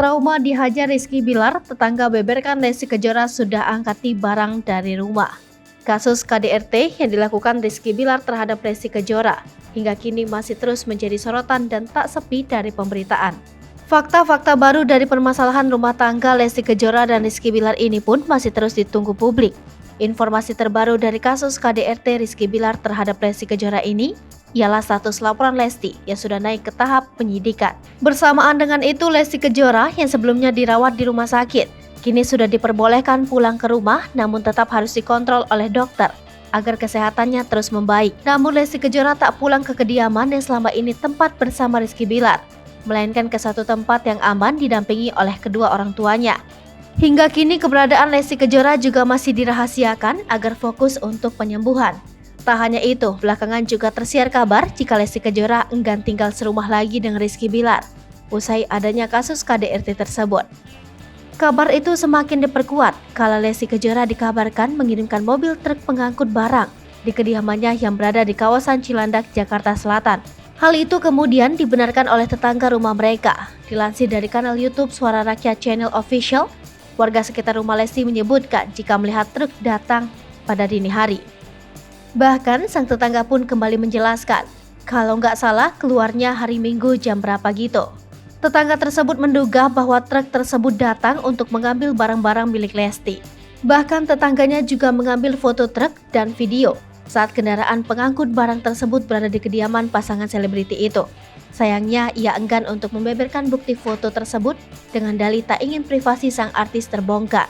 Trauma dihajar Rizky Bilar, tetangga beberkan Lesti Kejora sudah angkati barang dari rumah. Kasus KDRT yang dilakukan Rizky Bilar terhadap Lesti Kejora hingga kini masih terus menjadi sorotan dan tak sepi dari pemberitaan. Fakta-fakta baru dari permasalahan rumah tangga Lesti Kejora dan Rizky Bilar ini pun masih terus ditunggu publik. Informasi terbaru dari kasus KDRT Rizky Bilar terhadap Lesti Kejora ini ialah status laporan Lesti yang sudah naik ke tahap penyidikan. Bersamaan dengan itu, Lesti Kejora yang sebelumnya dirawat di rumah sakit, kini sudah diperbolehkan pulang ke rumah namun tetap harus dikontrol oleh dokter agar kesehatannya terus membaik. Namun Lesti Kejora tak pulang ke kediaman yang selama ini tempat bersama Rizky Bilar, melainkan ke satu tempat yang aman didampingi oleh kedua orang tuanya. Hingga kini keberadaan Lesti Kejora juga masih dirahasiakan agar fokus untuk penyembuhan. Tak hanya itu, belakangan juga tersiar kabar jika Lesti Kejora enggan tinggal serumah lagi dengan Rizky Bilar usai adanya kasus KDRT tersebut. Kabar itu semakin diperkuat kala Lesti Kejora dikabarkan mengirimkan mobil truk pengangkut barang di kediamannya yang berada di kawasan Cilandak, Jakarta Selatan. Hal itu kemudian dibenarkan oleh tetangga rumah mereka. Dilansir dari kanal YouTube Suara Rakyat Channel Official, warga sekitar rumah Lesti menyebutkan jika melihat truk datang pada dini hari. Bahkan sang tetangga pun kembali menjelaskan, kalau nggak salah keluarnya hari Minggu jam berapa gitu. Tetangga tersebut menduga bahwa truk tersebut datang untuk mengambil barang-barang milik Lesti. Bahkan tetangganya juga mengambil foto truk dan video saat kendaraan pengangkut barang tersebut berada di kediaman pasangan selebriti itu. Sayangnya ia enggan untuk membeberkan bukti foto tersebut dengan dalih tak ingin privasi sang artis terbongkar.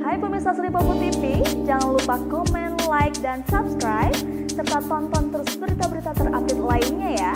Hai pemirsa Sri Popo TV, jangan lupa komen, like, dan subscribe, serta tonton terus berita-berita terupdate lainnya ya.